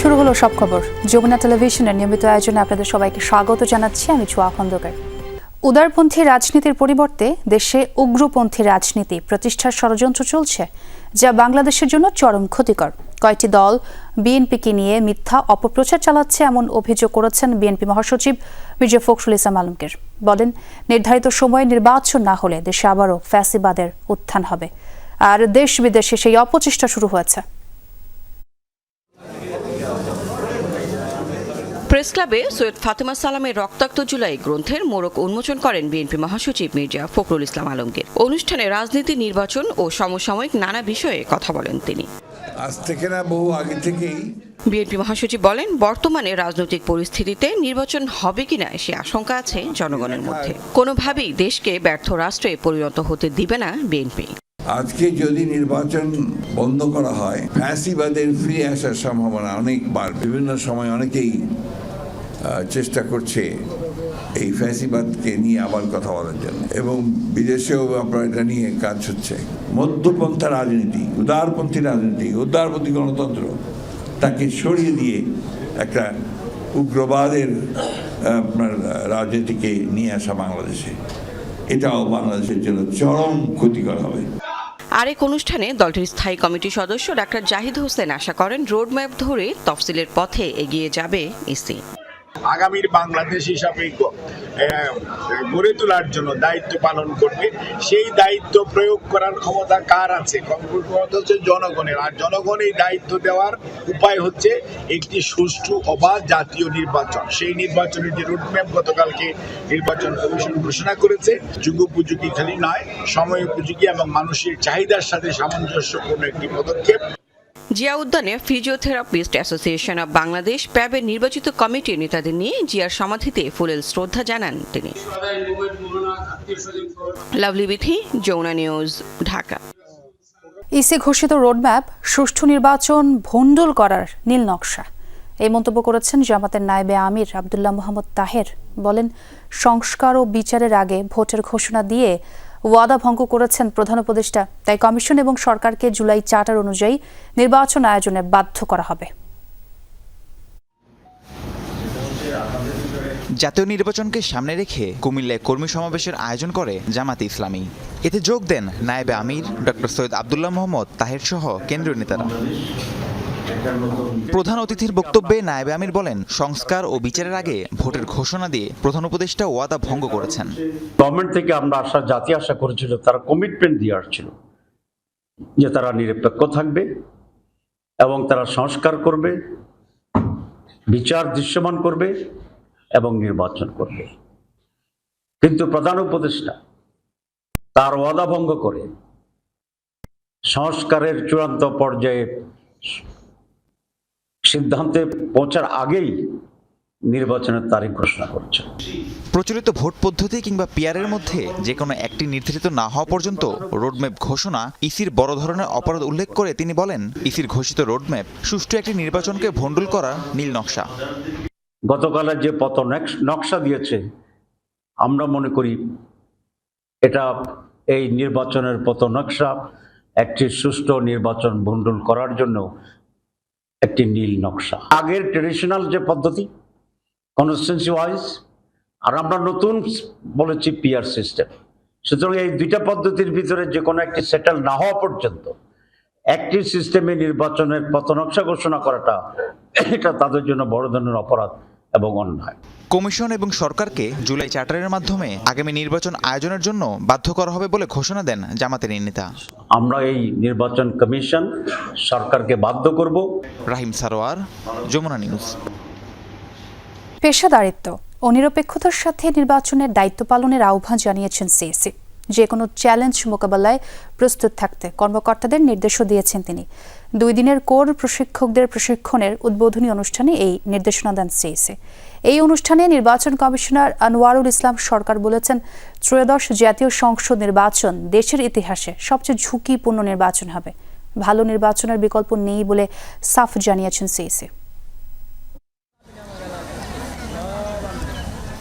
শুরু হলো সব খবর। যমুনা টেলিভিশনের নিয়মিত আয়োজনে আপনাদের সবাইকে স্বাগত জানাচ্ছি আমি ছোঁয়া খন্দকার। উদারপন্থী রাজনীতির পরিবর্তে দেশে উগ্রপন্থী রাজনীতি প্রতিষ্ঠার ষড়যন্ত্র চলছে, যা বাংলাদেশের জন্য চরম ক্ষতিকর। কয়েকটি দল বিএনপিকে নিয়ে মিথ্যা অপপ্রচার চালাচ্ছে এমন অভিযোগ করেছেন বিএনপি মহাসচিব মির্জা ফখরুল ইসলাম আলমগীর। বলেন, নির্ধারিত সময়ে নির্বাচন না হলে দেশে আবারও ফ্যাসিবাদের উত্থান হবে, আর দেশ বিদেশে সেই অপচেষ্টা শুরু হয়েছে। প্রেস ক্লাবে সৈয়দ ফাতেমা সালামের রক্তাক্ত জুলাই গ্রন্থের মোড়ক উন্মোচন করেন বিএনপি মহাসচিব মির্জা ফখরুল ইসলাম আলমগীর। অনুষ্ঠানে রাজনীতি, নির্বাচন ও সমসাময়িক নানা বিষয়ে কথা বলেন তিনি। আজ থেকে না, বহু আগে থেকেই বিএনপি মহাসচিব বলেন, বর্তমানে রাজনৈতিক পরিস্থিতিতে নির্বাচন হবে কিনা সে আশঙ্কা আছে জনগণের মধ্যে। কোনোভাবেই দেশকে ব্যর্থ রাষ্ট্রে পরিণত হতে দিবে না বিএনপি। আজকে যদি নির্বাচন বন্ধ করা হয়, ফ্যাসিবাদের ফিরে আসার সম্ভাবনা অনেকবার। বিভিন্ন সময় অনেকেই চেষ্টা করছে এই ফ্যাসিবাদকে নিয়ে আবার কথা বলার জন্য, এবং বিদেশেও আপনার এটা নিয়ে কাজ হচ্ছে। মধ্যপন্থা রাজনীতি, উদারপন্থী রাজনীতি, উদারপন্থী গণতন্ত্র, তাকে সরিয়ে দিয়ে একটা উগ্রবাদের আপনার রাজনীতিকে নিয়ে আসা বাংলাদেশে, এটাও বাংলাদেশের জন্য চরম ক্ষতিকর হবে। আরেক অনুষ্ঠানে দলটির স্থায়ী কমিটির সদস্য ডাক্তার জাহিদ হোসেন আশা করেন, রোডম্যাপ ধরে তফসিলের পথে এগিয়ে যাবে ইসি। আগামীর বাংলাদেশ হিসাবে গড়ে তোলার জন্য দায়িত্ব পালন করবে। সেই দায়িত্ব প্রয়োগ করার ক্ষমতা কার আছে? ক্ষমতা হচ্ছে জনগণের। আর জনগণ এই দায়িত্ব দেওয়ার উপায় হচ্ছে একটি সুষ্ঠু অবাধ জাতীয় নির্বাচন। সেই নির্বাচনের যে রোডম্যাপ গতকালকে নির্বাচন কমিশন ঘোষণা করেছে, যুগোপযোগী খালি নয়, সময় উপযোগী এবং মানুষের চাহিদার সাথে সামঞ্জস্যপূর্ণ একটি পদক্ষেপ। জিয়া উদ্যানে ফিজিওথেরাপিস্ট অ্যাসোসিয়েশন অব বাংলাদেশ প্যাবের নির্বাচিত কমিটির নেতাদের নিয়ে জিয়ার সমাধিতে ফুলেল শ্রদ্ধা জানান তিনি। লাভলি বিথি, যমুনা নিউজ, ঢাকা। ইসি ঘোষিত রোডম্যাপ সুষ্ঠু নির্বাচন ভণ্ডুল করার নীল নকশা, এই মন্তব্য করেছেন জামাতের নায়েবে আমির আব্দুল্লাহ মোহাম্মদ তাহের। বলেন, সংস্কার ও বিচারের আগে ভোটের ঘোষণা দিয়ে ওয়াদা ভঙ্গ করেছেন প্রধান উপদেষ্টা। তাই কমিশন এবং সরকারকে জুলাই চার্টার অনুযায়ী নির্বাচন আয়োজনে বাধ্য করা হবে। জাতীয় নির্বাচনকে সামনে রেখে কুমিল্লায় কর্মী সমাবেশের আয়োজন করে জামাতে ইসলামী। এতে যোগ দেন নায়েবে আমির ডক্টর সৈয়দ আব্দুল্লাহ মোহাম্মদ তাহের সহ কেন্দ্রীয় নেতারা। প্রধান অতিথির বক্তব্যে নায়েবে আমির বলেন, সংস্কার ও বিচারের আগে ভোটের ঘোষণা দিয়ে প্রধান উপদেষ্টা ওয়াদা ভঙ্গ করেছেন। গভর্নমেন্ট থেকে আমরা জাতি আশা করেছিল, তারা কমিটমেন্ট দিয়ে আসছিল যে তারা নিরপেক্ষ থাকবে এবং তারা সংস্কার করবে, বিচার দৃশ্যমান করবে এবং নির্বাচন করবে। কিন্তু প্রধান উপদেষ্টা তার ওয়াদা ভঙ্গ করে সংস্কারের চূড়ান্ত পর্যায়ে সিদ্ধান্তে পৌঁছার আগেই নির্বাচনের তারিখ ঘোষণা করছে। প্রচলিত ভোট পদ্ধতি কিংবা পিআরের মধ্যে যে কোনো একটি নির্ধারিত না হওয়া পর্যন্ত রোডম্যাপ ঘোষণা ইসির বড় ধরনের অপরাধ উল্লেখ করে তিনি বলেন, ইসির ঘোষিত রোডম্যাপ সুষ্ঠু একটি নির্বাচনকে ভণ্ডুল করা নীল নকশা। গতকালের যে পথ নকশা দিয়েছে, আমরা মনে করি এটা এই নির্বাচনের পথ নকশা একটি সুষ্ঠু নির্বাচন ভণ্ডুল করার জন্য একটি নীল নকশা। আগের ট্রেডিশনাল যে পদ্ধতি কনস্টিটিউয়েন্সি ওয়াইজ, আর আমরা নতুন বলেছি পিআর সিস্টেম। সুতরাং এই দুইটা পদ্ধতির ভিতরে যে কোনো একটি সেটেল না হওয়া পর্যন্ত একটি সিস্টেমে নির্বাচনের পথ নকশা ঘোষণা করাটা, এটা তাদের জন্য বড় ধরনের অপরাধ এবং অন্যায়। কমিশন এবং সরকারকে জুলাই চার্টারের মাধ্যমে আগামী নির্বাচন আয়োজনের জন্য বাধ্য করা হবে বলে ঘোষণা দেন জামাতের নেতা। আমরা এই নির্বাচন কমিশন সরকারকে বাধ্য করব। রাহিম সারোয়ার, যমুনা নিউজ। পেশাদারিত্ব ও নিরপেক্ষতার সাথে নির্বাচনের দায়িত্ব পালনের আহ্বান জানিয়েছেন সিএসি। যে কোনো চ্যালেঞ্জ মোকাবেলায় প্রস্তুত থাকতে কর্মকর্তাদের নির্দেশও দিয়েছেন তিনি। 2 দিনের কোর প্রশিক্ষকদের প্রশিক্ষণের উদ্বোধনী অনুষ্ঠানে এই নির্দেশনা দেন সিএসি। এই অনুষ্ঠানে নির্বাচন কমিশনার আনোয়ারুল ইসলাম সরকার বলেছেন, ত্রয়োদশ জাতীয় সংসদ নির্বাচন দেশের ইতিহাসে সবচেয়ে ঝুঁকিপূর্ণ নির্বাচন হবে। ভালো নির্বাচনের বিকল্প নেই বলে সাফ জানিয়েছেন সিএসি।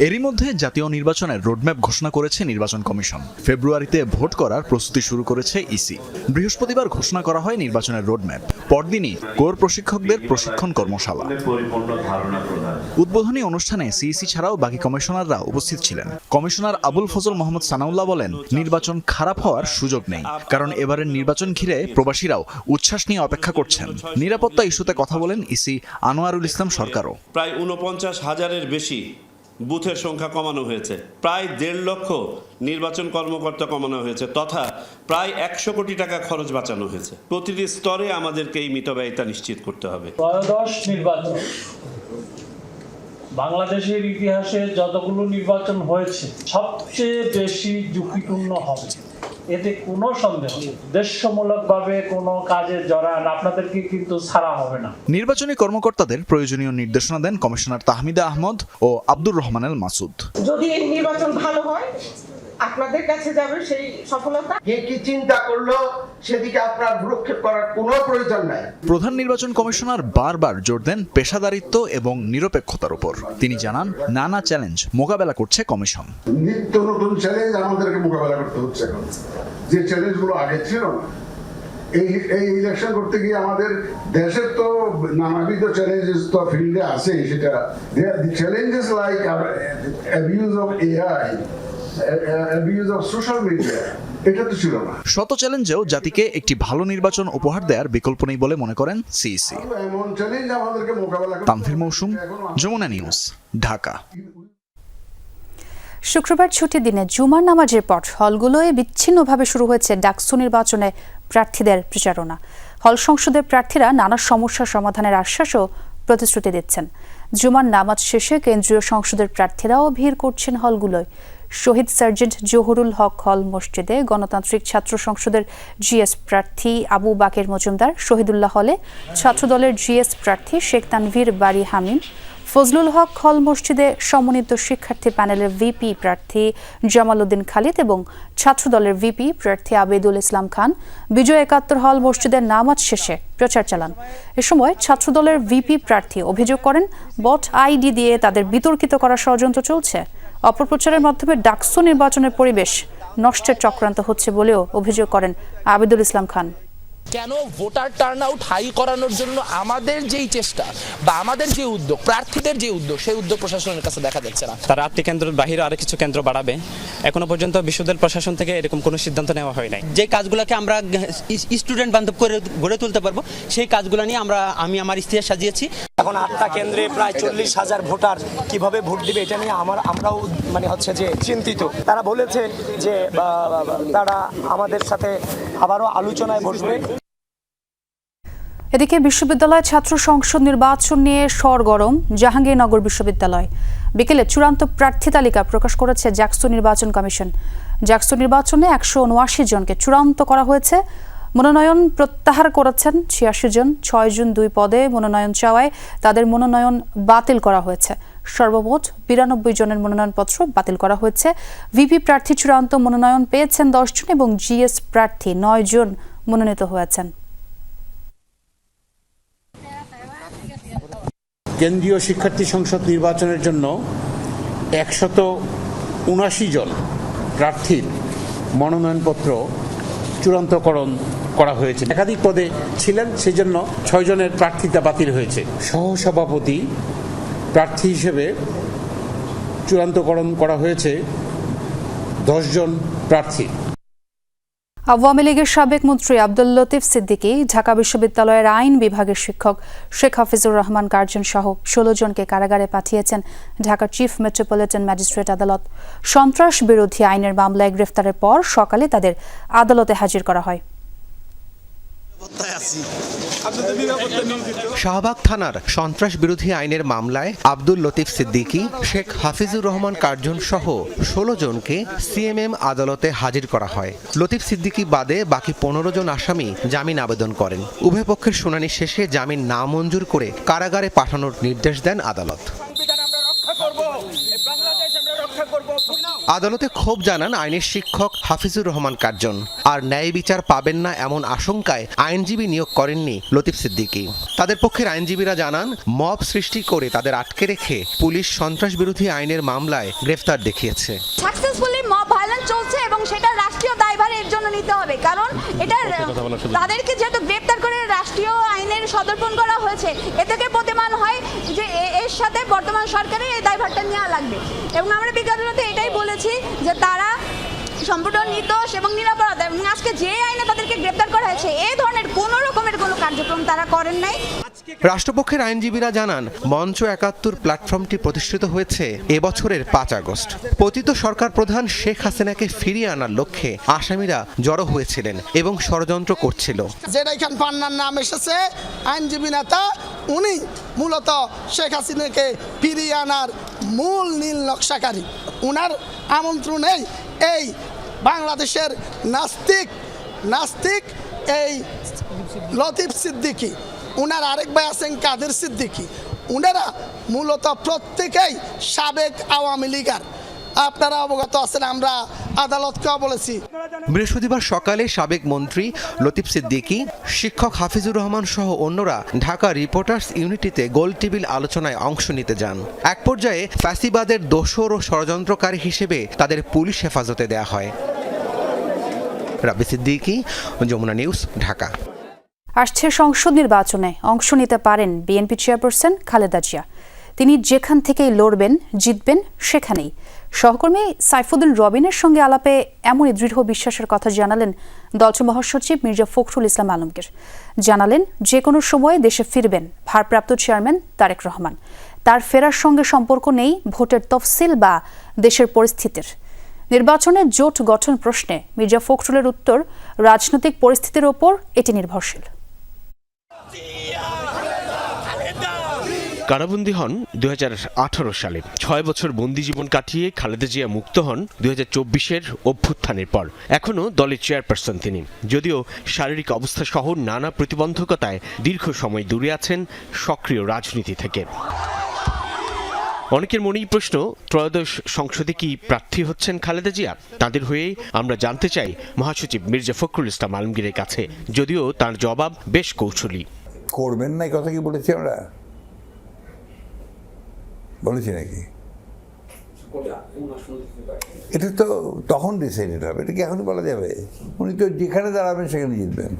এরই মধ্যে জাতীয় নির্বাচনের রোডম্যাপ ঘোষণা করেছে নির্বাচন কমিশন। ফেব্রুয়ারিতে ভোট করার প্রস্তুতি শুরু করেছে ইসি। বৃহস্পতিবার ঘোষণা করা হয় নির্বাচনের রোডম্যাপ। পরদিনই কোর প্রশিক্ষকদের প্রশিক্ষণ কর্মশালা। উদ্বোধনী অনুষ্ঠানে সিইসি ছাড়াও বাকি কমিশনাররা উপস্থিত ছিলেন। কমিশনার আবুল ফজল মোহাম্মদ সানাউল্লাহ বলেন, নির্বাচন খারাপ হওয়ার সুযোগ নেই, কারণ এবারের নির্বাচন ঘিরে প্রবাসীরাও উচ্ছ্বাস নিয়ে অপেক্ষা করছেন। নিরাপত্তা ইস্যুতে কথা বলেন ইসি আনোয়ারুল ইসলাম সরকারও। প্রায় 49,000-এর বেশি বুথের সংখ্যা কমানো হয়েছে, প্রায় 1.5 লক্ষ নির্বাচন কর্মকর্তা কমানো হয়েছে, তথা প্রায় 100 কোটি টাকা খরচ বাঁচানো হয়েছে। প্রতিটি স্তরে আমাদেরকে এই মিতব্যয়িতা নিশ্চিত করতে হবে। ত্রয়োদশ নির্বাচন বাংলাদেশের ইতিহাসে যতগুলো নির্বাচন হয়েছে সবচেয়ে বেশি ঝুঁকিপূর্ণ হবে, এতে কোনো সন্দেহ নেই। উদ্দেশ্যমূলকভাবে কোনো কাজে জড়ান আপনাদেরকে কিন্তু ছাড়া হবে না। নির্বাচনী কর্মকর্তাদের প্রয়োজনীয় নির্দেশনা দেন কমিশনার তাহমিদা আহমদ ও আব্দুর রহমান আল মাসুদ। যদি এই নির্বাচন ভালো হয় আপনাদের কাছে যাবে সেই সফলতা। কে কি চিন্তা করলো সেদিকে আপনার ভ্রুক্ষেপ করার কোনো প্রয়োজন নাই। প্রধান নির্বাচন কমিশনার বারবার জোর দেন পেশাদারিত্ব এবং নিরপেক্ষতার উপর। তিনি জানান, নানা চ্যালেঞ্জ মোকাবেলা করছে কমিশন। নিত্য নতুন চ্যালেঞ্জ আমাদেরকে মোকাবেলা করতে হচ্ছে এখন, যে চ্যালেঞ্জগুলো আগে ছিল না। এই ইলেকশন করতে গিয়ে আমাদের দেশের তো নানাবিধ চ্যালেঞ্জেস তো ফিল্ডে আছে, সেটা challenges like abuse of AI, abuse of social media, এটা তো ছিল না। শত চ্যালেঞ্জেও জাতিকে একটি ভালো নির্বাচন উপহার দেওয়ার বিকল্প নেই বলে মনে করেন সিইসি। এমন চ্যালেঞ্জ আমাদেরকে মোকাবেলা করতে। তানভীর মৌসুম, যমুনা নিউজ, ঢাকা। শুক্রবার ছুটির দিনে জুমার নামাজের পর হলগুলোয় বিচ্ছিন্নভাবে শুরু হয়েছে ডাকসু নির্বাচনে প্রার্থীদের প্রচারণা। হল সংসদের প্রার্থীরা নানা সমস্যার সমাধানের আশ্বাস ও প্রতিশ্রুতি দিচ্ছেন। জুমার নামাজ শেষে কেন্দ্রীয় সংসদের প্রার্থীরাও ভিড় করছেন হলগুলোয়। শহীদ সার্জেন্ট জহুরুল হক হল মসজিদে গণতান্ত্রিক ছাত্র সংসদের জিএস প্রার্থী আবু বাকের মজুমদার, শহীদুল্লাহ হলে ছাত্রদলের জিএস প্রার্থী শেখ তানভীর বারি হামিম, ফজলুল হক হল মসজিদে সমন্বিত শিক্ষার্থী প্যানেলের ভিপি প্রার্থী জামাল উদ্দিন খালিদ এবং ছাত্রদলের ভিপি প্রার্থী আবেদুল ইসলাম খান বিজয় ৭১ হল মসজিদের নামাজ শেষে প্রচার চালান। এ সময় ছাত্রদলের ভিপি প্রার্থী অভিযোগ করেন, বট আইডি দিয়ে তাদের বিতর্কিত করার ষড়যন্ত্র চলছে। অপপ্রচারের মাধ্যমে ডাকসু নির্বাচনের পরিবেশ নষ্টের চক্রান্ত হচ্ছে বলেও অভিযোগ করেন আবেদুল ইসলাম খান। কেন ভোটার টার্নআউট হাই করানোর জন্য আমাদের যেই চেষ্টা বা আমাদের যে উদ্যোগ, প্রার্থীদের যে উদ্যোগ, সেই উদ্যোগ প্রশাসনের কাছে দেখা যাচ্ছে না। তারা ৮টি কেন্দ্রের বাইরে আরো কিছু কেন্দ্র বাড়াবে। এখনো পর্যন্ত বিশ্ববিদ্যালয় প্রশাসন থেকে এরকম কোনো সিদ্ধান্ত নেওয়া হয় নাই। যে কাজগুলোকে আমরা স্টুডেন্ট বান্ধব করে গড়ে তুলতে পারবো, সেই কাজগুলো নিয়ে আমি আমার ইস্তিহার সাজিয়েছি। এখন 8টা কেন্দ্রে প্রায় 40,000 ভোটার কিভাবে ভোট দিবে এটা নিয়ে আমরাও যে চিন্তিত। তারা বলেছে যে তারা আমাদের সাথে আবারও আলোচনায় বসবে। এদিকে বিশ্ববিদ্যালয় ছাত্র সংসদ নির্বাচন নিয়ে সরগরম জাহাঙ্গীরনগর বিশ্ববিদ্যালয়। বিকেলে চূড়ান্ত প্রার্থী তালিকা প্রকাশ করেছে জাকসু নির্বাচন কমিশন। জাকসু নির্বাচনে 179 জনকে চূড়ান্ত করা হয়েছে। মনোনয়ন প্রত্যাহার করেছেন 86 জন। 6 জন 2 পদে মনোনয়ন চাওয়ায় তাদের মনোনয়ন বাতিল করা হয়েছে। সর্বমোট 92 জনের মনোনয়নপত্র বাতিল করা হয়েছে। ভিপি প্রার্থী চূড়ান্ত মনোনয়ন পেয়েছেন 10 জন এবং জিএস প্রার্থী 9 জন মনোনীত হয়েছেন। কেন্দ্রীয় শিক্ষার্থী সংসদ নির্বাচনের জন্য 179 জন প্রার্থীর মনোনয়নপত্র চূড়ান্তকরণ করা হয়েছে। একাধিক পদে ছিলেন, সেজন্য 6 জনের প্রার্থিতা বাতিল হয়েছে। সহসভাপতি প্রার্থী হিসেবে চূড়ান্তকরণ করা হয়েছে 10 জন প্রার্থী। আওয়ামী লীগের সাবেক মন্ত্রী আব্দুল লতিফ সিদ্দিকী ঢাকা বিশ্ববিদ্যালয়ের আইন বিভাগের শিক্ষক শেখ হাফিজুর রহমান কার্জন সহ 16 জনকে কারাগারে পাঠিয়েছেন ঢাকার চিফ মেট্রোপলিটন ম্যাজিস্ট্রেট আদালত। সন্ত্রাস বিরোধী আইনের মামলায় গ্রেফতারের পর সকালে তাদের আদালতে হাজির করা হয়। শাহবাগ থানার সন্ত্রাস বিরোধী আইনের মামলায় আব্দুল লতিফ সিদ্দিকী, শেখ হাফিজুর রহমান কার্জন সহ 16 জনকে সিএমএম আদালতে হাজির করা হয়। লতিফ সিদ্দিকী বাদে বাকি 15 জন আসামি জামিন আবেদন করেন। উভয় পক্ষের শুনানি শেষে জামিন নামঞ্জুর করে কারাগারে পাঠানোর নির্দেশ দেন আদালত। আদালতে ক্ষোভ জানান আইনের শিক্ষক হাফিজুর রহমান কার্জন। আর ন্যায় বিচার পাবেন না এমন আশঙ্কায় আইনজীবী নিয়োগ করেননি লতিফ সিদ্দিকী। তাদের পক্ষের আইনজীবীরা জানান, মব সৃষ্টি করে তাদের আটকে রেখে পুলিশ সন্ত্রাস বিরোধী আইনের মামলায় গ্রেফতার দেখিয়েছে। সাকসেসফুলি মব ভায়োলেন্স চলছে এবং সেটা রাষ্ট্রীয় দায়ভার এর জন্য নিতে হবে, কারণ এটা তাদেরকে যেহেতু গ্রেফতার করে রাষ্ট্রীয় আইনের সদর্পণ করা হয়েছে, এ থেকে প্রতিমান হয় যে এর সাথে বর্তমান সরকারের এই দায়ভারটা নেওয়া লাগবে। এবং আমরা বিগততে এটাই বলেছি যে তারা সম্পূর্ণ নির্দোষ এবং নিরপরাধ, এবং আজকে যে আইনে তাদেরকে গ্রেফতার করা হয়েছে এই ধরনের কোনো রকমের কোনো কার্যক্রম তারা করেন নাই। রাষ্ট্রপক্ষের আইনজীবীরা জানান, মঞ্চ ৭১ প্ল্যাটফর্মটি প্রতিষ্ঠিত হয়েছে এবছরের ৫ আগস্ট। পতিত সরকার প্রধান শেখ হাসিনাকে ফিরিয়ে আনার লক্ষ্যে আসামিরা জড়ো হয়েছিলেন এবং ষড়যন্ত্র করছিল। যেটা খান পান্নার নাম এসেছে আইনজীবী নেতা, উনি মূলত শেখ হাসিনাকে ফিরিয়ে আনার মূল নীল নকশাকারী। উনার আমন্ত্রণেই এই বাংলাদেশের নাস্তিক এই লতিফ সিদ্দিকী, উনার আরেক ভাই আছেন কাদের সিদ্দিকী, উনারা মূলত প্রত্যেকেই সাবেক আওয়ামী লীগার। আপনারা অবগত আছেন, আমরা আদালতকেও বলেছি। বৃহস্পতিবার সকালে সাবেক মন্ত্রী লতিফ সিদ্দিকী, শিক্ষক হাফিজুর রহমান সহ অন্যরা ঢাকা রিপোর্টার্স ইউনিটিতে গোল টেবিল আলোচনায় অংশ নিতে যান। এক পর্যায়ে ফ্যাসিবাদের দোসর ও ষড়যন্ত্রকারী হিসেবে তাদের পুলিশ হেফাজতে দেয়া হয়। রাব্বি সিদ্দিকী, যমুনা নিউজ, ঢাকা। আসছে সংসদ নির্বাচনে অংশ নিতে পারেন বিএনপি চেয়ারপারসন খালেদা জিয়া। তিনি যেখান থেকেই লড়বেন, জিতবেন সেখানেই। সহকর্মী সাইফুদ্দিন রবিনের সঙ্গে আলাপে এমনই দৃঢ় বিশ্বাসের কথা জানালেন দলটির মহাসচিব মির্জা ফখরুল ইসলাম আলমগীর। জানালেন, যে কোনো সময়ে দেশে ফিরবেন ভারপ্রাপ্ত চেয়ারম্যান তারেক রহমান। তার ফেরার সঙ্গে সম্পর্ক নেই ভোটের তফসিল বা দেশের পরিস্থিতির। নির্বাচনের জোট গঠন প্রশ্নে মির্জা ফখরুলের উত্তর, রাজনৈতিক পরিস্থিতির ওপর এটি নির্ভরশীল। কারাবন্দী হন 2018 সালে। 6 বছর বন্দি জীবন কাটিয়ে খালেদা জিয়া মুক্ত হন 2024-এর অভ্যুত্থানের পর। এখনও দলের চেয়ারপারসন তিনি, যদিও শারীরিক অবস্থা সহ নানা প্রতিবন্ধকতায় দীর্ঘ সময় দূরে আছেন সক্রিয় রাজনীতি থেকে। অনেকের মনেই প্রশ্ন, ত্রয়োদশ সংসদে কি প্রার্থী হচ্ছেন খালেদা জিয়া? তাদের হয়ে আমরা জানতে চাই মহাসচিব মির্জা ফখরুল ইসলাম আলমগীরের কাছে, যদিও তার জবাব বেশ কৌশলী। করবেন না কথা কি বলেছি আমরা? বলেছি নাকি? এটা তো তখন ডিসাইডেড হবে, এটা কি এখনই বলা যাবে? উনি তো যেখানে দাঁড়াবেন সেখানে জিতবেন।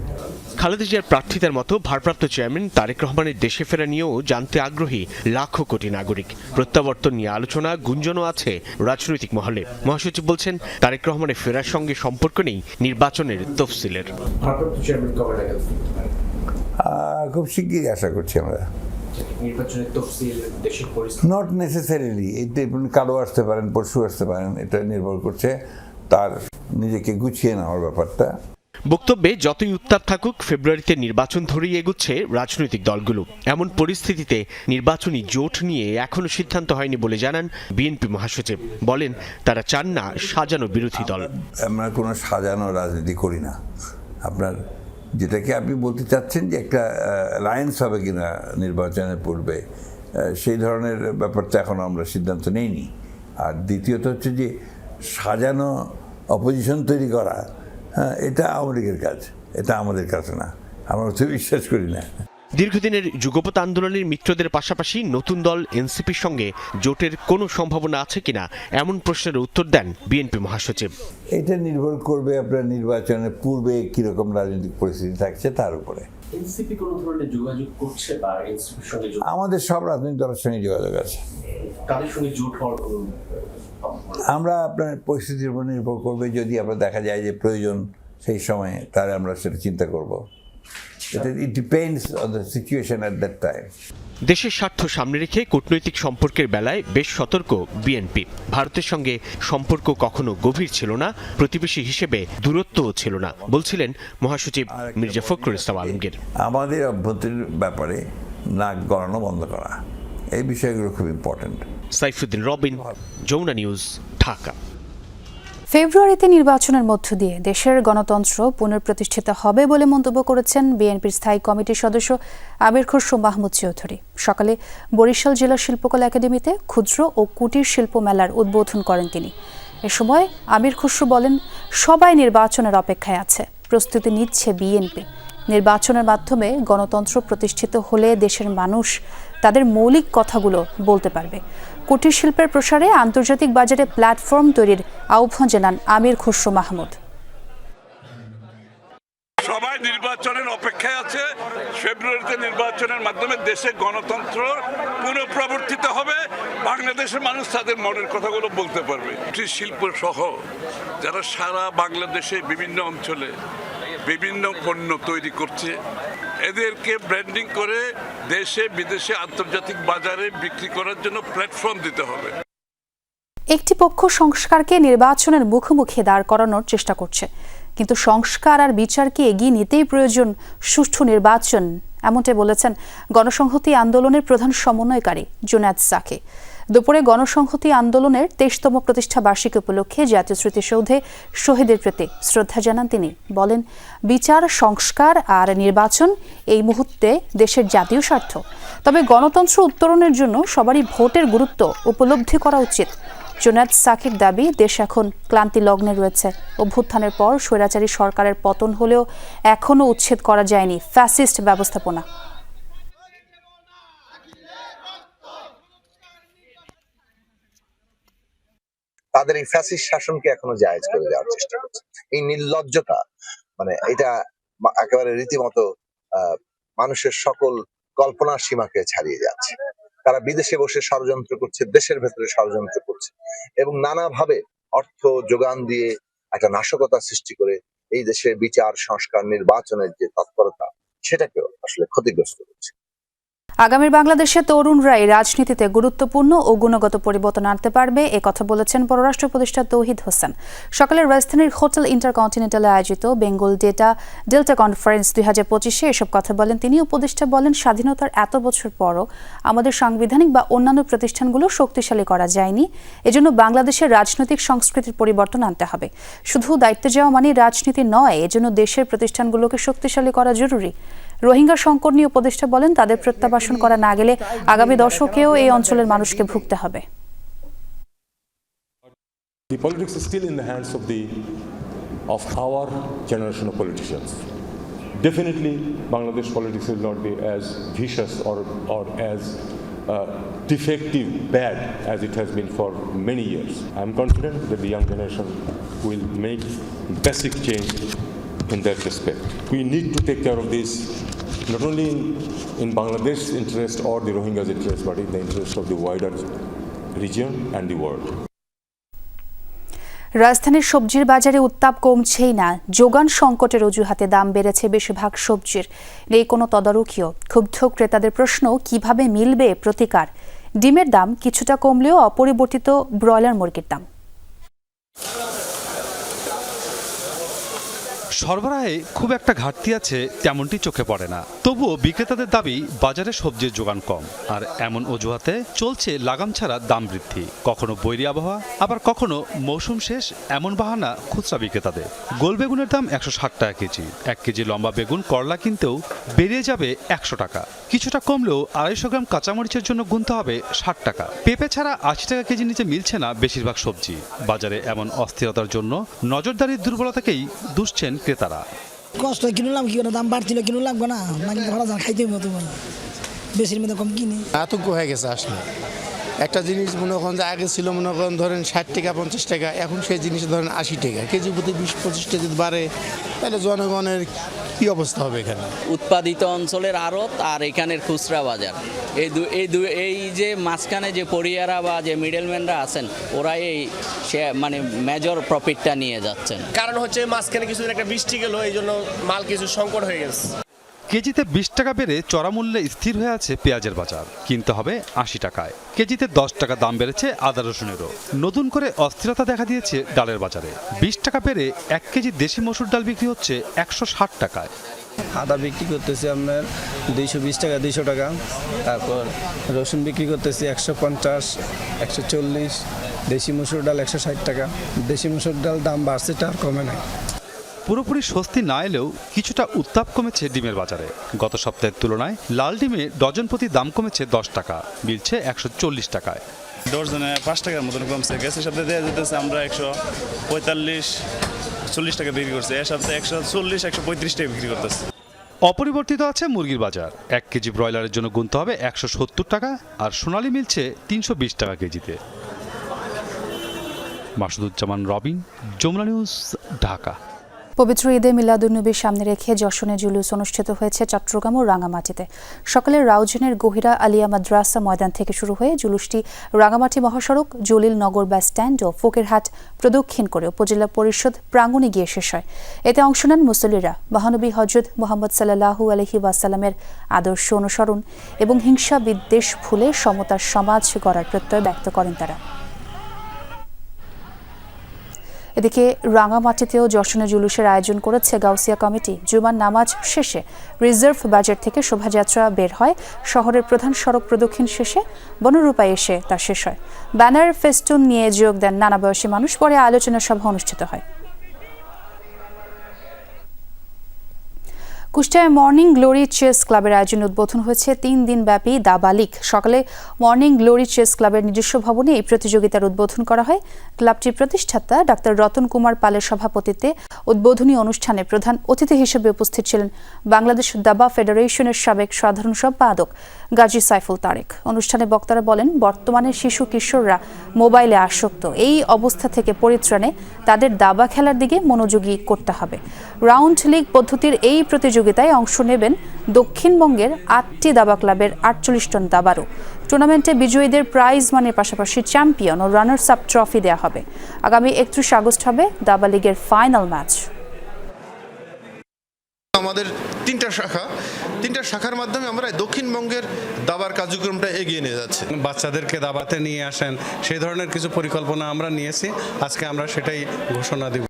খালেদা জিয়ার প্রার্থিতার মতো ভারপ্রাপ্ত চেয়ারম্যান তারেক রহমানের দেশে ফেরা নিয়েও জানতে আগ্রহী লাখো কোটি নাগরিক। প্রত্যাবর্তন নিয়ে আলোচনা, গুঞ্জনও আছে রাজনৈতিক মহলে। মহাসচিব বলছেন, তারেক রহমানের ফেরার সঙ্গে সম্পর্ক নেই নির্বাচনের তফসিলের। খুব শিগগিরই আশা করছি আমরা। নট নেসেসারিলি, কালও আসতে পারেন, পরশু আসতে পারেন, এটা নির্ভর করছে তার নিজেকে গুছিয়ে নেওয়ার ব্যাপারটা। বক্তব্যে যতই উত্তাপ থাকুক, ফেব্রুয়ারিতে নির্বাচন ধরেই এগুচ্ছে রাজনৈতিক দলগুলো। এমন পরিস্থিতিতে নির্বাচনী জোট নিয়ে এখনো সিদ্ধান্ত হয়নি বলে জানান বিএনপি মহাসচিব। বলেন, তারা চান না সাজানো বিরোধী দল। আমরা কোনো সাজানো রাজনীতি করি না। আপনার যেটাকে আপনি বলতে চাচ্ছেন যে একটা অ্যালায়েন্স হবে কিনা নির্বাচনের পূর্বে, সেই ধরনের ব্যাপারটা এখন আমরা সিদ্ধান্ত নেইনি। আর দ্বিতীয়ত হচ্ছে যে সাজানো অপোজিশন তৈরি করা, এটা আওয়ামী লীগের কাজ, এটা আমাদের কাছে না, আমরা তো বিশ্বাস করি না। দীর্ঘদিনের যুগপৎ আন্দোলনের মিত্রদের পাশাপাশি নতুন দল এনসিপির সঙ্গে জোটের কোনো সম্ভাবনা আছে কিনা এমন প্রশ্নের উত্তর দেন বিএনপি মহাসচিব। এটা নির্ভর করবে আপনার নির্বাচনের পূর্বে কিরকম রাজনৈতিক পরিস্থিতি থাকছে তার উপরে। এনসিপি কোনো ধরনের যোগাযোগ করছে বা এনসিপির সঙ্গে আমাদের সব রাজনৈতিক দলের সঙ্গে যোগাযোগ আছে। কাদের সঙ্গে জোট হওয়ার আমরা আপনার পরিস্থিতির উপর নির্ভর করবে, যদি আমরা দেখা যায় যে প্রয়োজন সেই সময়ে, তাহলে আমরা সেটা চিন্তা করব। It depends on the situation at that time. দেশের স্বার্থ সামনে রেখে কূটনৈতিক সম্পর্কের বেলায় বেশ সতর্ক বিএনপি। ভারতের সঙ্গে সম্পর্ক কখনো গভীর ছিল না, প্রতিবেশী হিসেবে দূরত্বও ছিল না, বলছিলেন মহাসচিব মির্জা ফখরুল ইসলাম আলমগীর। আমাদের অভ্যন্তরীণ ব্যাপারে নাক গলানো বন্ধ করা, এই বিষয়গুলো খুব ইম্পর্টেন্ট। সাইফুদ্দিন রবিন, যমুনা নিউজ, ঢাকা। ফেব্রুয়ারিতে নির্বাচনের মধ্য দিয়ে দেশের গণতন্ত্র পুনঃপ্রতিষ্ঠিত হবে বলে মন্তব্য করেছেন বিএনপির স্থায়ী কমিটির সদস্য আমির খসরু মাহমুদ চৌধুরী। সকালে বরিশাল জেলা শিল্পকলা একাডেমিতে ক্ষুদ্র ও কুটির শিল্প মেলার উদ্বোধন করেন তিনি। এ সময় আমির খুসরু বলেন, সবাই নির্বাচনের অপেক্ষায় আছে, প্রস্তুতি নিচ্ছে বিএনপি। নির্বাচনের মাধ্যমে গণতন্ত্র প্রতিষ্ঠিত হলে দেশের মানুষ তাদের মৌলিক কথাগুলো বলতে পারবে। কুটির শিল্পের প্রসারে আন্তর্জাতিক বাজারে প্ল্যাটফর্ম তৈরির আহ্বান জানান আমির খুসরু মাহমুদ। সবাই নির্বাচনের অপেক্ষায় আছে। ফেব্রুয়ারিতে নির্বাচনের মাধ্যমে দেশে গণতন্ত্র পুনঃপ্রবর্তিত হবে, বাংলাদেশের মানুষ তাদের মনের কথাগুলো বলতে পারবে। কুটির শিল্প সহ যারা সারা বাংলাদেশে বিভিন্ন অঞ্চলে বিভিন্ন পণ্য তৈরি করছে, এদেরকে ব্র্যান্ডিং করে দেশে বিদেশে আন্তর্জাতিক বাজারে বিক্রি করার জন্য প্ল্যাটফর্ম দিতে হবে। একটি পক্ষ সংস্কারকে নির্বাচনের মুখোমুখি দাঁড় করানোর চেষ্টা করছে, কিন্তু সংস্কার আর বিচারকে এগিয়ে নিতেই প্রয়োজন সুষ্ঠু নির্বাচন, এমনটাই বলেছেন গণসংহতি আন্দোলনের প্রধান সমন্বয়কারী জুনায়েদ সাকি। দুপুরে গণসংহতি আন্দোলনের 23তম প্রতিষ্ঠা বার্ষিকী উপলক্ষে জাতীয় স্মৃতিসৌধে শহীদের প্রতি শ্রদ্ধা জানান তিনি। বলেন, বিচার, সংস্কার আর নির্বাচন এই মুহূর্তে দেশের জাতীয় স্বার্থ। তবে গণতন্ত্র উত্তরণের জন্য সবারই ভোটের গুরুত্ব উপলব্ধি করা উচিত। জুনায়েদ সাকির দাবি, দেশ এখন ক্লান্তি লগ্নে রয়েছে। অভ্যুত্থানের পর স্বৈরাচারী সরকারের পতন হলেও এখনও উচ্ছেদ করা যায়নি ফ্যাসিস্ট ব্যবস্থাপনা। তাদের এই ফ্যাসিস্ট শাসনকে এখনো জায়েজ করে দেওয়ার চেষ্টা করছে। এই নির্লজ্জতা এটা একেবারে রীতিমতো মানুষের সকল কল্পনার সীমাকে ছাড়িয়ে যাচ্ছে। তারা বিদেশে বসে ষড়যন্ত্র করছে, দেশের ভেতরে ষড়যন্ত্র করছে এবং নানাভাবে অর্থ যোগান দিয়ে একটা নাশকতা সৃষ্টি করে এই দেশের বিচার, সংস্কার, নির্বাচনের যে তৎপরতা সেটাকেও আসলে ক্ষতিগ্রস্ত করছে। আগামীর বাংলাদেশে তরুণরাই রাজনীতিতে গুরুত্বপূর্ণ ও গুণগত পরিবর্তন আনতে পারবে, এ কথা বলেছেন পররাষ্ট্র উপদেষ্টা তৌহিদ হোসেন। সকালে রাজধানীর হোটেল ইন্টারকন্টিনেন্টালে আয়োজিত বেঙ্গল ডেল্টা কনফারেন্স 2025-এ এসব কথা বলেন তিনি। উপদেষ্টা বলেন, স্বাধীনতার এত বছর পরও আমাদের সাংবিধানিক বা অন্যান্য প্রতিষ্ঠানগুলো শক্তিশালী করা যায়নি। এজন্য বাংলাদেশের রাজনৈতিক সংস্কৃতির পরিবর্তন আনতে হবে। শুধু দায়িত্বে যাওয়া মানে রাজনীতি নয়, এজন্য দেশের প্রতিষ্ঠানগুলোকে শক্তিশালী করা জরুরি। রোহিঙ্গা সংকট নিয়ে উপদেষ্টা বলেন, তাদের প্রত্যাবাসন করা না গেলে আগামী দশকেও এই অঞ্চলের মানুষকে ভুগতে হবে। The politics is still in the hands of our generation of politicians. Definitely, Bangladesh politics will not be as vicious or as defective, bad as it has been for many years. I am confident that the young generation will make basic change in that respect. We need to take care of this not only in Bangladesh's interest or the Rohingyas' interest, but in the interest of the wider region and the world. রাজধানীর সবজির বাজারে উত্তাপ কমছেই না। যোগান সংকটের অজুহাতে দাম বেড়েছে বেশিরভাগ সবজির, নেই কোনো তদারকিও। ক্ষুব্ধ ক্রেতাদের প্রশ্ন, কিভাবে মিলবে প্রতিকার? ডিমের দাম কিছুটা কমলেও অপরিবর্তিত ব্রয়লার মুরগির দাম। সরবরাহে খুব একটা ঘাটতি আছে তেমনটি চোখে পড়ে না। তবুও বিক্রেতাদের দাবি, বাজারে সবজির যোগান কম, আর এমন অজুহাতে চলছে লাগাম ছাড়া দাম বৃদ্ধি। কখনো বৈরী আবহাওয়া, আবার কখনো মৌসুম শেষ, এমন বাহানা খুচরা বিক্রেতাদের। গোল বেগুনের দাম 160 টাকা কেজি। 1 কেজি লম্বা বেগুন করলা কিনতেও বেরিয়ে যাবে 100 টাকা। কিছুটা কমলেও 250 গ্রাম কাঁচামরিচের জন্য গুনতে হবে 60 টাকা। পেঁপে ছাড়া 80 টাকা কেজি নিচে মিলছে না বেশিরভাগ সবজি। বাজারে এমন অস্থিরতার জন্য নজরদারির দুর্বলতাকেই দুষছেন ক্রেতারা। কষ্ট কিনলাম, কি দাম বাড়ছিল, কিনো লাগবে না, ভালো খাইতে হবে, তোমার বেশির মধ্যে কম কিনি। আতঙ্ক হয়ে গেছে আসলে। একটা জিনিস মনে করেন যে আগে ছিল মনে করেন ধরেন 60 টাকা 50 টাকা, এখন সেই জিনিস ধরেন 80 টাকা কেজি, প্রতি 20-25 টাকা যদি বাড়ে তাহলে জনগণের কি অবস্থা হবে? এখানে উৎপাদিত অঞ্চলের আড়ত আর এখানের খুচরা বাজার, এই যে মাঝখানে যে পরিয়ারা বা যে মিডলম্যানরা আছেন, ওরাই মানে মেজর প্রফিটটা নিয়ে যাচ্ছেন। কারণ হচ্ছে মাঝখানে কিছু একটা বৃষ্টি গেল, এই জন্য মাল কিছু সংকট হয়ে গেছে। কেজিতে 20 টাকা বেড়ে চড়া মূল্যে স্থির হয়ে আছে পেঁয়াজের বাজার, কিনতে হবে 80 টাকায়। কেজিতে 10 টাকা দাম বেড়েছে আদা রসুনেরও। নতুন করে অস্থিরতা দেখা দিয়েছে ডালের বাজারে। 20 টাকা বেড়ে 1 কেজি দেশি মসুর ডাল বিক্রি হচ্ছে 160 টাকায়। আদা বিক্রি করতেছি আপনার 220 টাকা 200 টাকা। তারপর রসুন বিক্রি করতেছি 150, 140। দেশি মসুর ডাল 160 টাকা। দেশি মসুর ডাল দাম বাড়ছে, আর কমে নাই। পুরোপুরি স্বস্তি না এলেও কিছুটা উত্তাপ কমেছে ডিমের বাজারে। গত সপ্তাহের তুলনায় লাল ডিমে ডজন প্রতি দাম কমেছে 10 টাকা, মিলছে 140 টাকায়। ডজনে 5 টাকার মতন কমছে। গ্যাসের সাথে দেওয়া যেতেছে আমরা 145-40 টাকা বিক্রি করছি, এর সাথে 140-135 টাকা বিক্রি করতেছে। অপরিবর্তিত আছে মুরগির বাজার। 1 কেজি ব্রয়লারের জন্য গুনতে হবে 170 টাকা, আর সোনালী মিলছে 320 টাকা কেজিতে। মাসুদুজ্জামান রবিন, যমুনা নিউজ, ঢাকা। পবিত্র ঈদে মিলাদুন্নবীর সামনে রেখে যশনে জুলুস অনুষ্ঠিত হয়েছে চট্টগ্রাম ও রাঙামাটিতে। সকালে রাউজানের গহিরা আলিয়া মাদ্রাসা ময়দান থেকে শুরু হয়ে জুলুসটি রাঙামাটি মহাসড়ক, জলিল নগর বাস স্ট্যান্ড ও ফকিরহাট প্রদক্ষিণ করে উপজেলা পরিষদ প্রাঙ্গণে গিয়ে শেষ হয়। এতে অংশ নেন মুসল্লিরা মহানবী হযরত মুহাম্মদ সাল্লাল্লাহু আলাইহি ওয়াসাল্লামের আদর্শ অনুসরণ এবং হিংসা বিদ্বেষ ভুলে সমতার সমাজ গড়ার প্রত্যয় ব্যক্ত করেন তারা। এদিকে রাঙামাটিতেও যশনে জুলুসের আয়োজন করেছে গাউসিয়া কমিটি। জুমার নামাজ শেষে রিজার্ভ বাজার থেকে শোভাযাত্রা বের হয়। শহরের প্রধান সড়ক প্রদক্ষিণ শেষে বনরূপায় এসে তা শেষ হয়। ব্যানার ফেস্টুন নিয়ে যোগ দেন নানা বয়সী মানুষ। পরে আলোচনা সভা অনুষ্ঠিত হয়। কুষ্টিয়ায় মর্নিং গ্লোরি চেস ক্লাবের আয়োজনে উদ্বোধন হয়েছে 3 দিন ব্যাপী দাবা লীগ। সকালে মর্নিং গ্লোরি চেস ক্লাবের নিজস্ব ভবনে এই প্রতিযোগিতার উদ্বোধন করা হয়। ক্লাবটির প্রতিষ্ঠাতা ডাক্তার রতন কুমার পালের সভাপতিত্বে উদ্বোধনী অনুষ্ঠানে প্রধান অতিথি হিসেবে উপস্থিত ছিলেন বাংলাদেশ দাবা ফেডারেশনের সাবেক সাধারণ সম্পাদক গাজী সাইফুল তারেক। অনুষ্ঠানে বক্তারা বলেন, বর্তমানে শিশু কিশোররা মোবাইলে আসক্ত। এই অবস্থা থেকে পরিত্রাণে তাদের দাবা খেলার দিকে মনোযোগী করতে হবে। রাউন্ড লিগ পদ্ধতির এই প্রতিযোগিতায় অংশ নেবেন দক্ষিণবঙ্গের 8টি দাবা ক্লাবের 48 জন দাবারু। টুর্নামেন্টে বিজয়ীদের প্রাইজ মানের পাশাপাশি চ্যাম্পিয়ন ও রানার্স আপ ট্রফি দেওয়া হবে। আগামী 31 আগস্ট হবে দাবা লিগের ফাইনাল ম্যাচ। আমাদের 3টা শাখার মাধ্যমে আমরা দক্ষিণবঙ্গের দাবার কার্যক্রমটা এগিয়ে নিয়ে যাচ্ছি। বাচ্চাদেরকে দাবাতে নিয়ে আসেন, সেই ধরনের কিছু পরিকল্পনা আমরা নিয়েছি। আজকে আমরা সেটাই ঘোষণা দিব।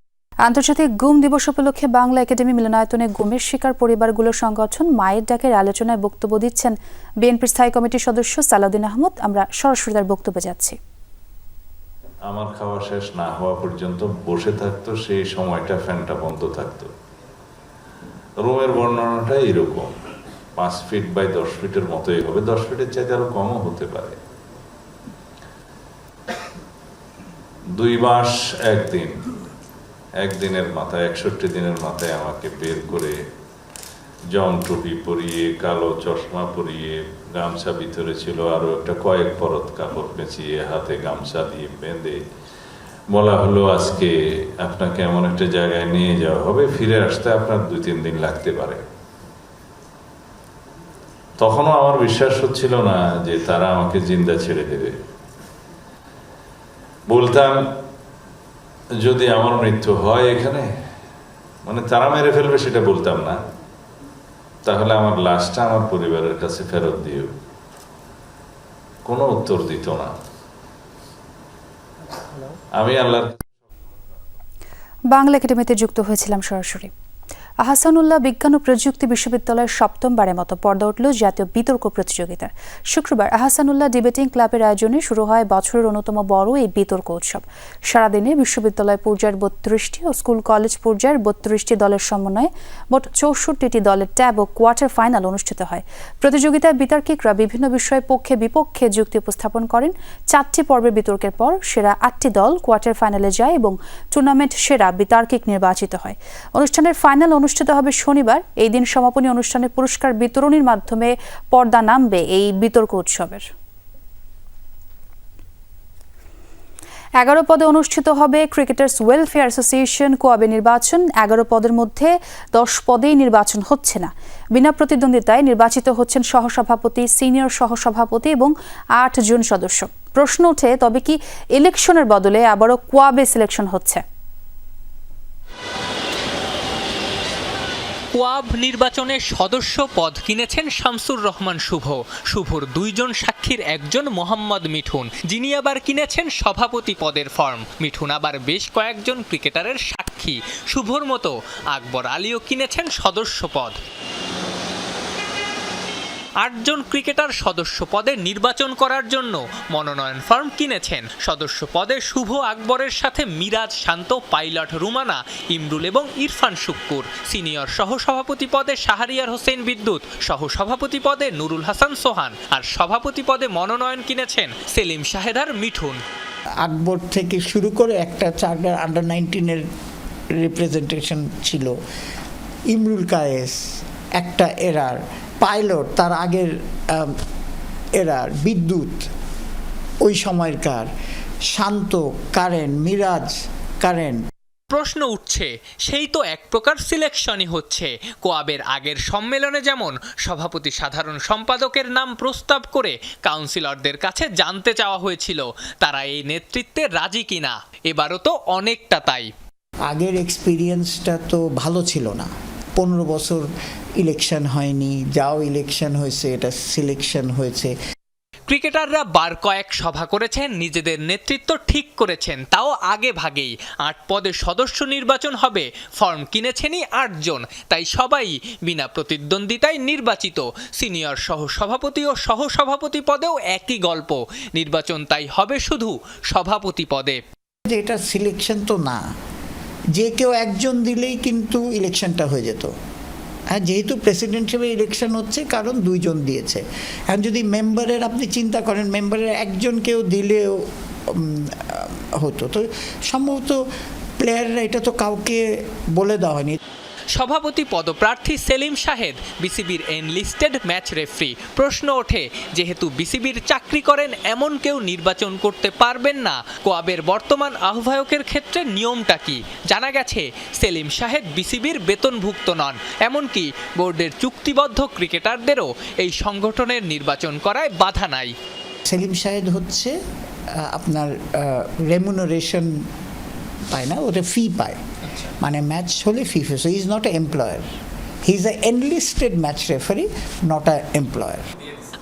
আন্তর্জাতিক গুম দিবস উপলক্ষে বাংলা একাডেমি মিলনায়তনে গুমের শিকার পরিবারগুলোর সংগঠন মায়ের ডাকের আলোচনায় বক্তব্য দিচ্ছেন বিএনপির স্থায়ী কমিটির সদস্য সালাউদ্দিন আহমদ। আমরা সরাসরি তার বক্তব্যে যাচ্ছি। আমার খাওয়া শেষ না হওয়া পর্যন্ত বসে থাকতো, সেই সময়টা ফ্যানটা বন্ধ থাকতো। রুমের বর্ণনাটা এরকম, 5 ফিট বাই 10 ফিটের মতোই হবে, 10 ফিটের চাইতে আরো কমও হতে পারে। 2 মাস একদিনের মাথায় 61 দিনের মাথায় আমাকে বের করে জং টুপি পরিয়ে, কালো চশমা পরিয়ে, গামছা ভিতরে ছিল আরো একটা কয়েক পরত কাপড় পেঁচিয়ে, হাতে গামছা দিয়ে বেঁধে বলা হলো, আজকে আপনাকে এমন একটা জায়গায় নিয়ে যাওয়া হবে, ফিরে আসতে আপনার 2-3 দিন লাগতে পারে। তখনও আমার বিশ্বাস হচ্ছিল না যে তারা আমাকে জিন্দা ছেড়ে দেবে। বলতাম, যদি আমার মৃত্যু হয় এখানে, মানে তারা মেরে ফেলবে সেটা বলতাম না, তাহলে আমার লাশটা আমার পরিবারের কাছে ফেরত দিও। কোনো উত্তর দিত না। আমি আল্লাহর বাংলা একাডেমিতে যুক্ত হয়েছিলাম সরাসরি। আহসানুল্লাহ বিজ্ঞান ও প্রযুক্তি বিশ্ববিদ্যালয়ের 7মবারের মতো পর্দা উঠল জাতীয় বিতর্ক প্রতিযোগিতার। শুক্রবার আহসানুল্লাহ ডিবেটিং ক্লাবের আয়োজনে শুরু হয় বছরের অন্যতম বড় এই বিতর্ক উৎসব। সারাদিনে বিশ্ববিদ্যালয় পর্যায়ের 32টি ও স্কুল কলেজ পর্যায়ের 32টি দলের সমন্বয়ে মোট 64টি দলের ট্যাব ও কোয়ার্টার ফাইনাল অনুষ্ঠিত হয়। প্রতিযোগিতায় বিতর্কিকরা বিভিন্ন বিষয়ে পক্ষে বিপক্ষে যুক্তি উপস্থাপন করেন। 4টি পর্বের বিতর্কের পর সেরা 8টি দল কোয়ার্টার ফাইনালে যায় এবং টুর্নামেন্ট সেরা বিতার্কিক নির্বাচিত হয়। অনুষ্ঠানের ফাইনাল অনুষ্ঠিত হবে শনিবার। এই দিন সমাপনী অনুষ্ঠানে পুরস্কার বিতরণের মাধ্যমে পর্দা নামবে এই বিতর্ক উৎসবের। 11 পদে অনুষ্ঠিত হবে ক্রিকেটার্স ওয়েলফেয়ার অ্যাসোসিয়েশন কোয়াবে নির্বাচন। 11 পদের মধ্যে 10 পদেই নির্বাচন হচ্ছে না। বিনা প্রতিদ্বন্দ্বিতায় নির্বাচিত হচ্ছেন সহসভাপতি, সিনিয়র সহসভাপতি এবং 8 জন সদস্য। প্রশ্ন ওঠে, তবে কি ইলেকশনের বদলে আবারও কোয়াবে সিলেকশন হচ্ছে? কোয়াব নির্বাচনে সদস্য পদ কিনেছেন শামসুর রহমান শুভর 2 জন সাক্ষীর একজন মোহাম্মদ মিঠুন, যিনি আবার কিনেছেন সভাপতি পদের ফর্ম। মিঠুন আবার বেশ কয়েকজন ক্রিকেটারের সাক্ষী। শুভর মতো আকবর আলীও কিনেছেন সদস্য পদ। 8 জন ক্রিকেটার সদস্য পদে নির্বাচন করার জন্য মনোনয়ন ফর্ম কিনেছেন। সদস্য পদে শুভ আকবরের সাথে মিরাজ শান্ত, পাইলট রুমানা, ইমরুল এবং ইরফান শুক্কুর। সিনিয়র সহসভাপতি পদে শাহরিয়ার হোসেন বিদ্যুৎ, সহসভাপতি পদে নুরুল হাসান সোহান, আর সভাপতি পদে মনোনয়ন কিনেছেন সেলিম শাহেদার মিঠুন। আকবর থেকে শুরু করে একটা চারবার আন্ডার 19-এর রিপ্রেজেন্টেশন ছিল, ইমরুল কায়েস একটা এরার, পাইলট তার আগের এরার, বিদ্যুৎ ওই সময়কার, শান্ত কারেন, মিরাজ কারেন। প্রশ্ন উঠছে, সেই তো এক প্রকার সিলেকশনই হচ্ছে। কোয়াবের আগের সম্মেলনে যেমন সভাপতি সাধারণ সম্পাদকের নাম প্রস্তাব করে কাউন্সিলরদের কাছে জানতে চাওয়া হয়েছিল তারা এই নেতৃত্বে রাজি কিনা, এবারও তো অনেকটা তাই। আগের এক্সপিরিয়েন্সটা তো ভালো ছিল না, 15 বছর ইলেকশন হয়নি, যাও ইলেকশন হয়েছে এটা সিলেকশন হয়েছে। ক্রিকেটাররা বার কয়েক সভা করেছেন, নিজেদের নেতৃত্ব ঠিক করেছেন, তাও আগে ভাগেই। 8 পদে সদস্য নির্বাচন হবে, ফর্ম কিনেছেনই 8 জন, তাই সবাই বিনা প্রতিদ্বন্দ্বিতায় নির্বাচিত। সিনিয়র সহসভাপতি ও সহসভাপতি পদেও একই গল্প, নির্বাচন তাই হবে শুধু সভাপতি পদে। এটা সিলেকশন তো না, যে কেউ একজন দিলেই কিন্তু ইলেকশনটা হয়ে যেত। হ্যাঁ, যেহেতু প্রেসিডেন্ট হিসেবে ইলেকশন হচ্ছে কারণ 2 জন দিয়েছে। এখন যদি মেম্বারের আপনি চিন্তা করেন, মেম্বারের একজনকেও দিলেও হতো, তো সম্ভবত প্লেয়াররা এটা তো কাউকে বলে দেওয়া হয়নি। সভাপতি পদপ্রার্থী সেলিম শাহেদ বিসিবির এনলিস্টেড ম্যাচ রেফারি। প্রশ্ন ওঠে, যেহেতু বিসিবির চাকরি করেন এমন কেউ নির্বাচন করতে পারবেন না, কোয়াবের বর্তমান আহ্বায়কের ক্ষেত্রে নিয়মটা কি? জানা গেছে সেলিম শাহেদ বিসিবির বেতনভুক্ত নন, এমনকি বোর্ডের চুক্তিবদ্ধ ক্রিকেটারদেরও এই সংগঠনের নির্বাচন করায় বাধা নাই। সেলিম শাহেদ হচ্ছে আপনার রেমুনারেশন পায় না, ওটা ফি পায়, মানে ম্যাচ হলে fee. So he is not a employer, he is a enlisted match referee, not a employer.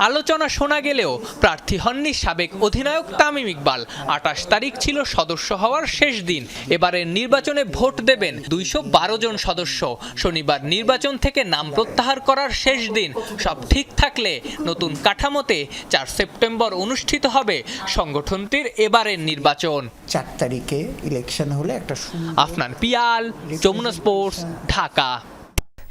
আলোচনা শোনা গেলেও প্রার্থী হননি সাবেক অধিনায়ক তামিম ইকবাল। 28 তারিখ ছিল সদস্য হওয়ার শেষ দিন। এবারের নির্বাচনে ভোট দেবেন 212 জন সদস্য। শনিবার নির্বাচন থেকে নাম প্রত্যাহার করার শেষ দিন। সব ঠিক থাকলে নতুন কাঠামোতে 4 সেপ্টেম্বর অনুষ্ঠিত হবে সংগঠনটির এবারের নির্বাচন। 4 তারিখে ইলেকশন হলে একটা। আফনান পিয়াল, যমুনা স্পোর্টস, ঢাকা।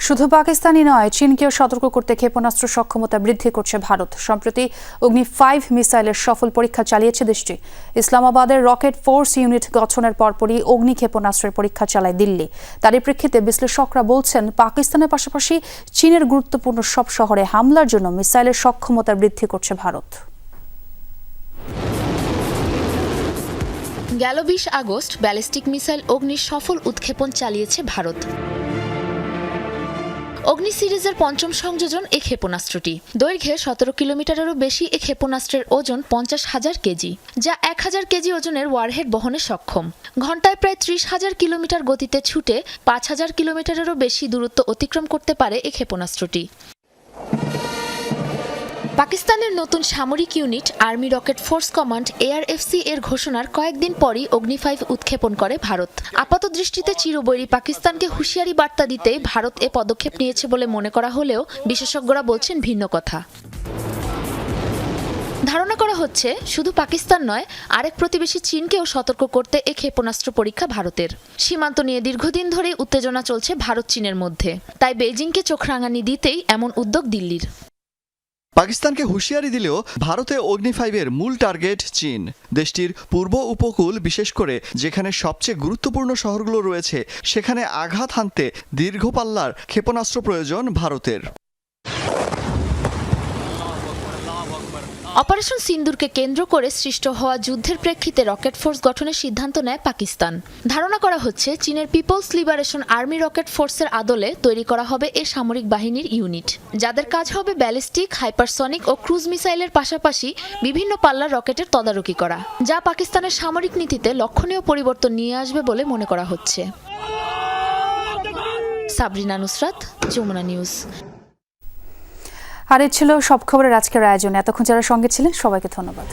শুধু পাকিস্তানই নয়, চীনকেও সতর্ক করতে ক্ষেপণাস্ত্র সক্ষমতা বৃদ্ধি করছে ভারত। সম্প্রতি অগ্নি 5 মিসাইলের সফল পরীক্ষা চালিয়েছে দেশটি। ইসলামাবাদের রকেট ফোর্স ইউনিট গঠনের পরপরই অগ্নি ক্ষেপণাস্ত্রের পরীক্ষা চালায় দিল্লি। তারই প্রেক্ষিতে বিশ্লেষকরা বলছেন, পাকিস্তানের পাশাপাশি চীনের গুরুত্বপূর্ণ সব শহরে হামলার জন্য মিসাইলের সক্ষমতা বৃদ্ধি করছে ভারত। গেল 20 আগস্ট ব্যালিস্টিক মিসাইল অগ্নির সফল উৎক্ষেপণ চালিয়েছে ভারত। অগ্নি সিরিজের 5ম সংযোজন এ ক্ষেপণাস্ত্রটি। দৈর্ঘ্যে 17 কিলোমিটারেরও বেশি এ ক্ষেপণাস্ত্রের ওজন 50,000 কেজি, যা 1000 কেজি ওজনের ওয়ারহেড বহনে সক্ষম। ঘণ্টায় প্রায় 30,000 কিলোমিটার গতিতে ছুটে 5000 কিলোমিটারেরও বেশি দূরত্ব অতিক্রম করতে পারে এ ক্ষেপণাস্ত্রটি। পাকিস্তানের নতুন সামরিক unit army rocket force command ARFC এর ঘোষণার কয়েকদিন পরই অগ্নি 5 উৎক্ষেপণ করে ভারত। আপাত দৃষ্টিতে চিরবৈরী পাকিস্তানকে হুঁশিয়ারি বার্তা দিতে ভারত এ পদক্ষেপ নিয়েছে বলে মনে করা হলেও বিশেষজ্ঞরা বলছেন ভিন্ন কথা। ধারণা করা হচ্ছে, শুধু পাকিস্তান নয়, আরেক প্রতিবেশী চীনকেও সতর্ক করতে এ ক্ষেপণাস্ত্র পরীক্ষা ভারতের। সীমান্ত নিয়ে দীর্ঘদিন ধরেই উত্তেজনা চলছে ভারত চীনের মধ্যে, তাই বেইজিংকে চোখ রাঙানি দিতেই এমন উদ্যোগ দিল্লির। পাকিস্তানকে হুঁশিয়ারি দিলেও ভারতে অগ্নি 5-এর মূল টার্গেট চীন। দেশটির পূর্ব উপকূল, বিশেষ করে যেখানে সবচেয়ে গুরুত্বপূর্ণ শহরগুলো রয়েছে, সেখানে আঘাত হানতে দীর্ঘ পাল্লার ক্ষেপণাস্ত্র প্রয়োজন ভারতের। অপারেশন সিন্দুরকে কেন্দ্র করে সৃষ্ট হওয়া যুদ্ধের প্রেক্ষিতে রকেট ফোর্স গঠনের সিদ্ধান্ত নেয় পাকিস্তান। ধারণা করা হচ্ছে, চীনের পিপলস লিবারেশন আর্মি রকেট ফোর্সের আদলে তৈরি করা হবে এ সামরিক বাহিনীর ইউনিট, যাদের কাজ হবে ব্যালিস্টিক, হাইপারসনিক ও ক্রুজ মিসাইলের পাশাপাশি বিভিন্ন পাল্লার রকেটের তদারকি করা, যা পাকিস্তানের সামরিক নীতিতে লক্ষণীয় পরিবর্তন নিয়ে আসবে বলে মনে করা হচ্ছে। সাবরিনা নুসরাত, যমুনা নিউজ। আর এই ছিল সব খবরের আজকের আয়োজন। এতক্ষণ যারা সঙ্গে ছিলেন সবাইকে ধন্যবাদ।